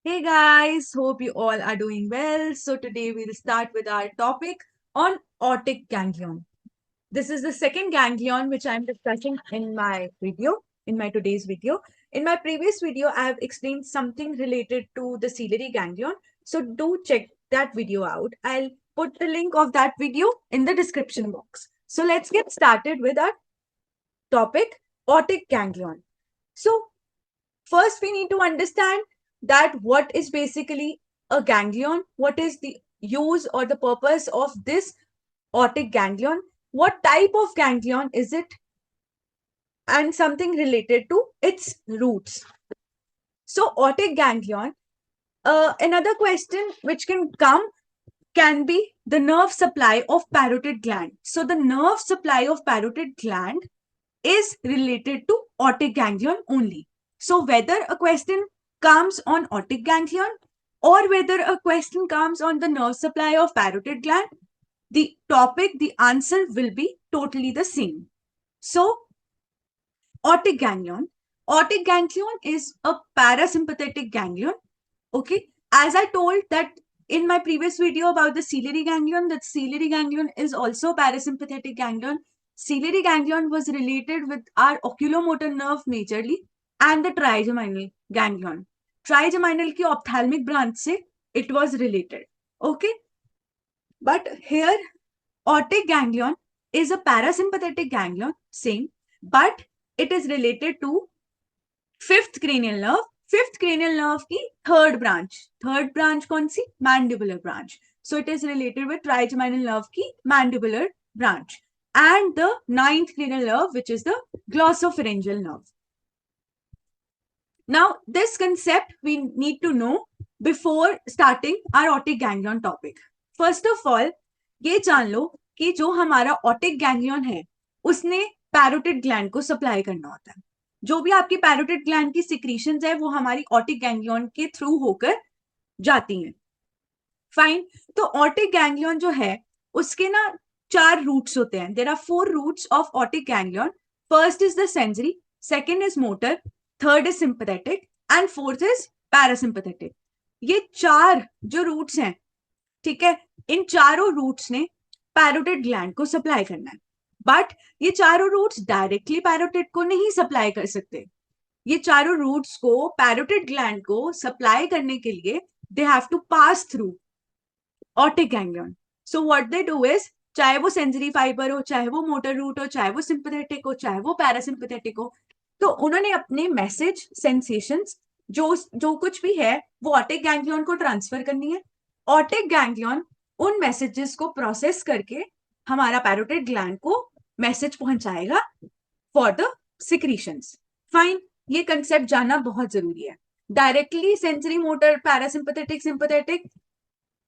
Hey guys, hope you all are doing well. So today we'll start with our topic on aortic ganglion. This is the second ganglion which I'm discussing in my video, in my today's video. In my previous video, I have explained something related to the ciliary ganglion. So do check that video out. I'll put the link of that video in the description box. So let's get started with our topic, aortic ganglion. So first we need to understand that what is basically a ganglion, what is the use or the purpose of this aortic ganglion, what type of ganglion is it, and something related to its roots. So aortic ganglion, another question which can come can be the nerve supply of parotid gland. So the nerve supply of parotid gland is related to aortic ganglion only. So whether a question comes on aortic ganglion or whether a question comes on the nerve supply of parotid gland, the topic, the answer will be totally the same. So aortic ganglion. Aortic ganglion is a parasympathetic ganglion. Okay. As I told that in my previous video about the ciliary ganglion, that ciliary ganglion is also parasympathetic ganglion. Ciliary ganglion was related with our oculomotor nerve majorly and the trigeminal ganglion. Trigeminal की ophthalmic branch से it was related. Okay. But here aortic ganglion is a parasympathetic ganglion, same, but it is related to fifth cranial nerve. Fifth cranial nerve की third branch कौन सी? Mandibular branch. So it is related with trigeminal nerve की mandibular branch and the ninth cranial nerve, which is the glossopharyngeal nerve. Now, this concept we need to know before starting our aortic ganglion topic. First of all, ये जान लो कि जो हमारा aortic ganglion है, उसने parotid gland को supply करना होता है. जो भी आपकी पैरोटिड ग्लैंड की सिक्रीशंस है वो हमारी ऑटिक गैंग्लियन के थ्रू होकर जाती हैं. फाइन. तो ऑटिक गैंग्लियन जो है उसके ना 4 रूट्स होते हैं. There are 4 roots of otic ganglion. First is the sensory, second is motor, third is sympathetic and fourth is parasympathetic. ये 4 जो रूट्स हैं, ठीक है, इन चारों रूट्स ने पैरोटिड ग्लैंड को सप्लाई करना है. बट ये चारों रूट्स डायरेक्टली पैरोटिड को नहीं सप्लाई कर सकते. ये चारों रूट्स को पैरोटिड ग्लैंड को सप्लाई करने के लिए they have to pass through otic ganglion. So what they do is, चाहे वो सेंसरी फाइबर हो, चाहे वो मोटर रूट हो, चाहे वो सिंपैथेटिक हो, चाहे वो पैरासिम्पैथेटिक हो, तो उन्होंने अपने मैसेज, सेंसेशंस, जो कुछ भी है वो ऑटिक गैंग्लियन को ट्रांसफर करनी है. ऑटिक गैंग्लियन उन मैसेजेस को प्रोसेस करके हमारा पैरोटिड ग्लैंड को मैसेज पहुंचाएगा फॉर द सिक्रीशंस. फाइन. ये कंसेप्ट जानना बहुत जरूरी है. Directly sensory, motor, parasympathetic, sympathetic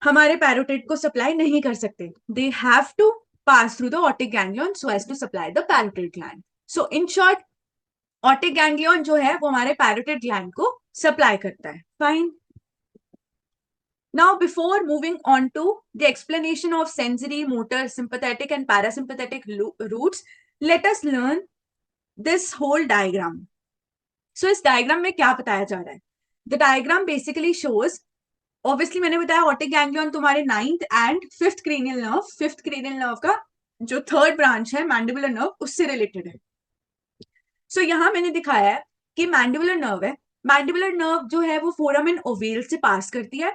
हमारे पैरोटिड को सप्लाई नहीं कर सकते. They have to pass through the otic ganglion so as to supply the parotid gland. So in short, otic ganglion जो है वो हमारे पैरोटिड ग्लैंड को सप्लाई करता है. Fine. Now, before moving on to the explanation of sensory, motor, sympathetic and parasympathetic roots, let us learn this whole diagram. So, इस diagram में क्या बताया जा रहा है? The diagram basically shows, obviously मैंने बताया ऑटिक गैंग्लियन तुम्हारे 9th and 5th cranial nerve, 5th cranial nerve का जो थर्ड ब्रांच है मैंडिबुलर नर्व, उससे रिलेटेड है. सो यहाँ मैंने दिखाया है कि मैंडिबुलर नर्व है. मैंडिबुलर नर्व जो है वो फोरामेन ओवेल से पास करती है.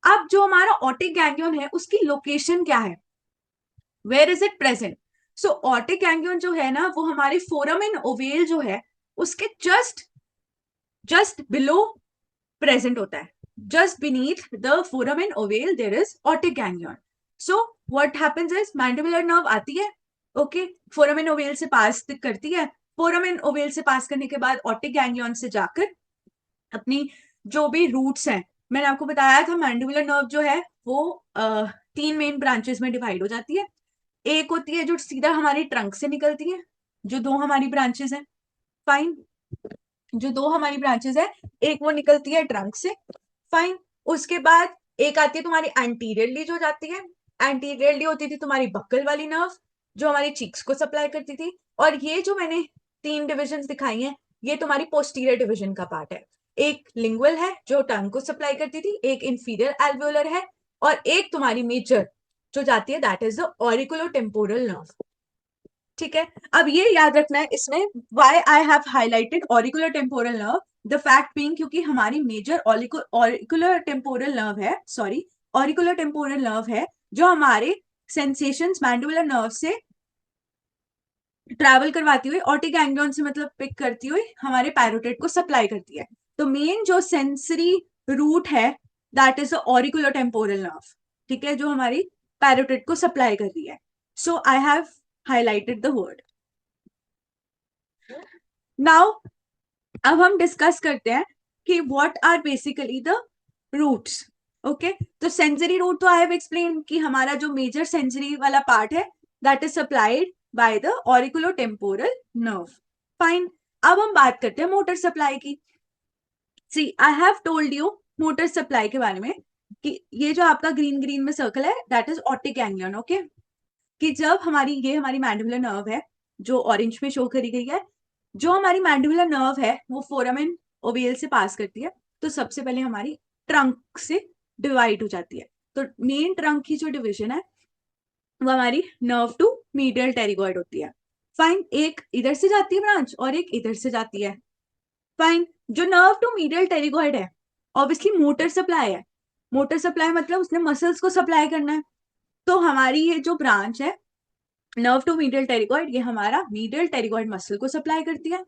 अब जो हमारा ऑटिक गैंग्लियन है उसकी लोकेशन क्या है, where is it present? So otic ganglion जो है ना वो हमारे फोरामेन ओवेल जो है उसके जस्ट बिलो प्रेजेंट होता है. Just beneath the foramen ovale there is otic ganglion. So what happens is, mandibular nerve आती है, ओके, फोरामेन ओवेल से पास करती है. फोरामेन ओवेल से पास करने के बाद ऑटिक गैंग्लियन से जाकर अपनी जो भी रूट्स हैं, मैंने आपको बताया था मैंडिबुलर नर्व जो है वो 3 मेन ब्रांचेस में डिवाइड हो जाती है. एक होती है जो सीधा हमारी ट्रंक से निकलती है, जो 2 हमारी ब्रांचेस हैं. फाइन. जो 2 हमारी ब्रांचेस है, एक वो निकलती है ट्रंक से. फाइन. उसके बाद एक आती है तुम्हारी एंटीरियरली जो जाती है. एंटीरियरली होती थी तुम्हारी बक्कल वाली नर्व जो हमारी चीक्स को सप्लाई करती थी. और ये जो मैंने 3 डिविजन दिखाई हैं ये तुम्हारी पोस्टीरियर डिवीजन का पार्ट है. एक लिंगुअल है जो टंग को सप्लाई करती थी, एक इंफीरियर एल्वियोलर है, और एक तुम्हारी मेजर जो जाती है that is the auriculotemporal nerve. ठीक है, अब ये याद रखना है इसमें why I have highlighted auriculotemporal nerve, the fact being क्योंकि हमारी मेजर ऑरिकुलोटेम्पोरल नर्व है, सॉरी ऑरिकुलोटेम्पोरल नर्व है जो हमारे सेंसेशंस मैंडिबुलर नर्व से ट्रैवल करवाती हुई ऑप्टिक गैंग्लियन से मतलब पिक करती हुई हमारे पैरोटिड को सप्लाई करती है। तो मेन जो सेंसरी रूट है दैट इज ऑरिकुलोटेम्पोरल नर्व, ठीक है, जो हमारी पैरोटिड को सप्लाई कर रही है। So I have highlighted the word. Now अब हम डिस्कस करते हैं कि what are basically the roots. Okay, तो सेंसरी रूट तो आई हैव एक्सप्लेन कि हमारा जो मेजर सेंसरी वाला पार्ट है that is supplied by the auriculotemporal nerve. Fine, अब हम बात करते हैं मोटर सप्लाई की। See I have told you motor supply के बारे में कि ये जो आपका ग्रीन ग्रीन में सर्कल है that is optic ganglion. Okay, कि जब हमारी मैंडिबुलर नर्व है जो ऑरेंज में शो करी गई है, जो हमारी मैंडिबुलर नर्व है वो फोरामेन ओवियल से पास करती है, तो सबसे पहले हमारी ट्रंक से डिवाइड हो जाती है। तो मेन ट्रंक की जो डिवीजन है वो हमारी नर्व टू मीडियल टेरिगॉइड होती है। फाइन, एक इधर से जाती है ब्रांच और एक इधर से जाती है। फाइन, जो नर्व टू मीडियल टेरिगॉइड है ऑब्वियसली मोटर सप्लाई है। मोटर सप्लाई मतलब उसने मसल्स को सप्लाई करना है। तो हमारी ये जो ब्रांच है नर्व टू मीडियल टेरिगॉइड, ये हमारा मीडियल टेरिगॉइड मसल को सप्लाई करती है,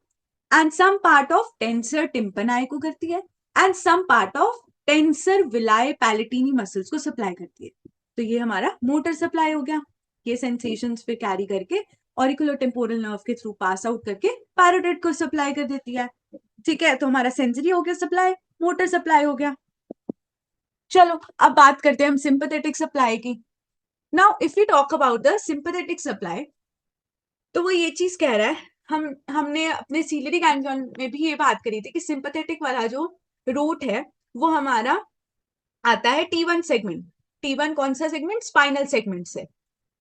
and some part of tensor tympani को करती है, and some part of tensor veli palatini muscles को सप्लाई करती है। तो ये हमारा मोटर सप्लाई हो गया, ये सेंसेशंस पे कैरी करके ऑरिकुलोटेम्पोरल नर्व के थ्रू पास आउट करके पैरोटिड को सप्लाई कर देती है। ठीक है, तो हमारा सेंसरी हो गया सप्लाई, मोटर सप्लाई हो गया। चलो अब बात करते हैं हम सिंपैथेटिक सप्लाई की। Now if you talk about the sympathetic supply, तो वो ये चीज कह रहा है, हमने अपने सीलियरी गैंग्लियन में भी ये बात करी थी कि सिंपैथेटिक वाला जो रूट है वो हमारा आता है T1 सेगमेंट। T1 कौन सा सेगमेंट? स्पाइनल सेगमेंट से।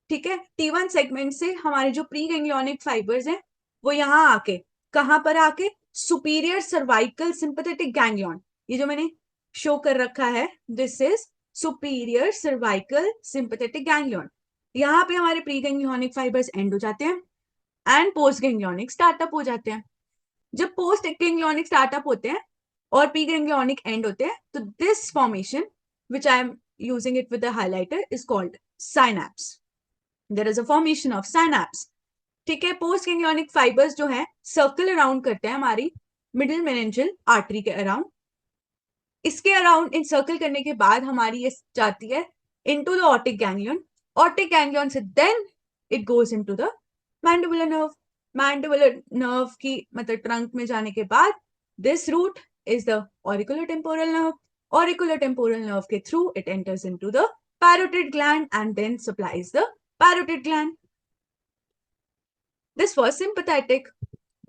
ठीक है, T1 सेगमेंट से हमारे जो प्री गैंग्लियोनिक फाइबर्स हैं वो यहाँ आके, कहां पर आके, सुपीरियर सर्वाइकल सिंपैथेटिक गैंग्लियन, ये जो मैंने शो कर रखा है this is superior cervical sympathetic ganglion. यहाँ पे हमारे प्री गैंग्लियोनिक फाइबर्स एंड हो जाते हैं एंड पोस्ट गैंग्लियोनिक स्टार्टअप हो जाते हैं। जब पोस्ट गैंग्लियोनिक स्टार्टअप होते हैं और प्री गैंग्लियोनिक एंड होते हैं, तो this formation which I am using it with the highlighter is called synapse. There is a formation of synapse. ठीक है, पोस्ट गैंग्लियोनिक फाइबर्स जो है सर्कल अराउंड करते हैं हमारी मिडिल मेनिंजियल आर्टरी के अराउंड। इसके अराउंड इन सर्कल करने के बाद हमारी ये जाती है into the optic ganglion. Optic ganglion से then it goes into the mandibular nerve. Mandibular nerve की मतलब ट्रंक में जाने के बाद this root is the auriculotemporal nerve. Auriculotemporal nerve के through it enters into the parotid gland and then supplies the parotid gland. This was sympathetic.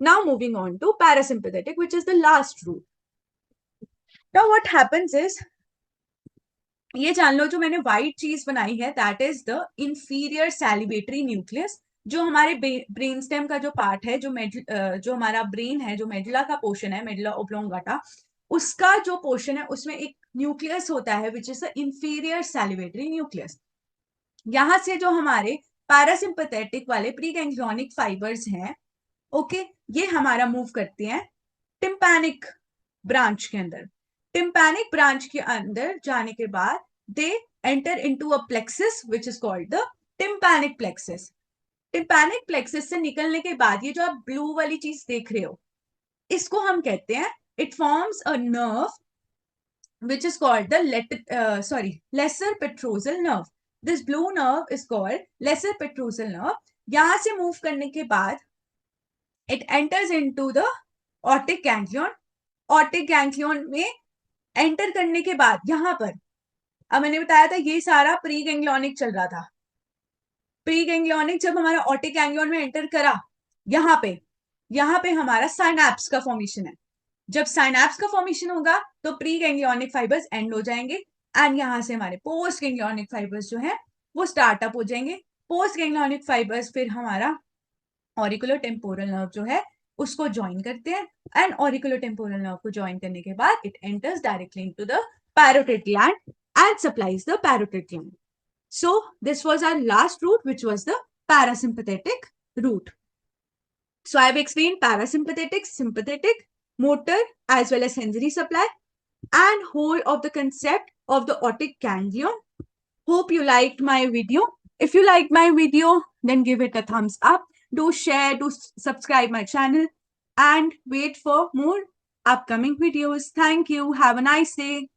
Now moving on to parasympathetic, which is the last root. Now what happens is, ये जान लो जो मैंने white चीज बनाई है that is the inferior salivatory nucleus. जो हमारे brain stem का जो पार्ट है, जो हमारा ब्रेन है, जो मेडुला का पोर्शन है, मेडुला ओब्लोंगाटा, उसका जो पोर्शन है उसमें एक न्यूक्लियस होता है which is the inferior salivatory nucleus. यहां से जो हमारे पैरासिम्पैथेटिक वाले प्री गैंग्लियोनिक फाइबर्स हैं, ओके, ये हमारा मूव करते हैं टिम्पैनिक ब्रांच के अंदर। टिम्पैनिक ब्रांच के अंदर जाने के बाद they enter into a plexus which is called the tympanic plexus. Tympanic plexus से निकलने के बाद ये जो आप ब्लू वाली चीज देख रहे हो इसको हम कहते हैं, it forms a nerve which is called the lesser petrosal nerve. This blue nerve is called lesser petrosal nerve. यहां से मूव करने के बाद it enters into the optic ganglion. Optic ganglion में एंटर करने के बाद यहां पर, अब मैंने बताया था ये सारा प्री गैंग्लियोनिक चल रहा था। प्री गैंग्लियोनिक जब हमारा ऑप्टिक गैंग्लियन में एंटर करा, यहाँ पे हमारा साइनैप्स का फॉर्मेशन है। जब साइनैप्स का फॉर्मेशन होगा तो प्री गैंग्लियोनिक फाइबर्स एंड हो जाएंगे एंड यहां से हमारे पोस्ट गैंग्लियोनिक फाइबर्स जो है वो स्टार्टअप हो जाएंगे। पोस्ट गैंग्लियोनिक फाइबर्स फिर हमारा ऑरिकुलोटेम्पोरल नर्व जो है उसको ज्वाइन करते हैं एंड ऑरिकुलोटेम्पोरल नर्व को ज्वाइन करने के बाद it enters directly into the parotid gland and supplies the parotid gland. So this was our last route, which was the parasympathetic route. So I have explained parasympathetic, sympathetic, motor, as well as sensory supply, and whole of the concept of the otic ganglion. Hope you liked my video. If you liked my video, then give it a thumbs up. Do share, do subscribe my channel, and wait for more upcoming videos. Thank you. Have a nice day.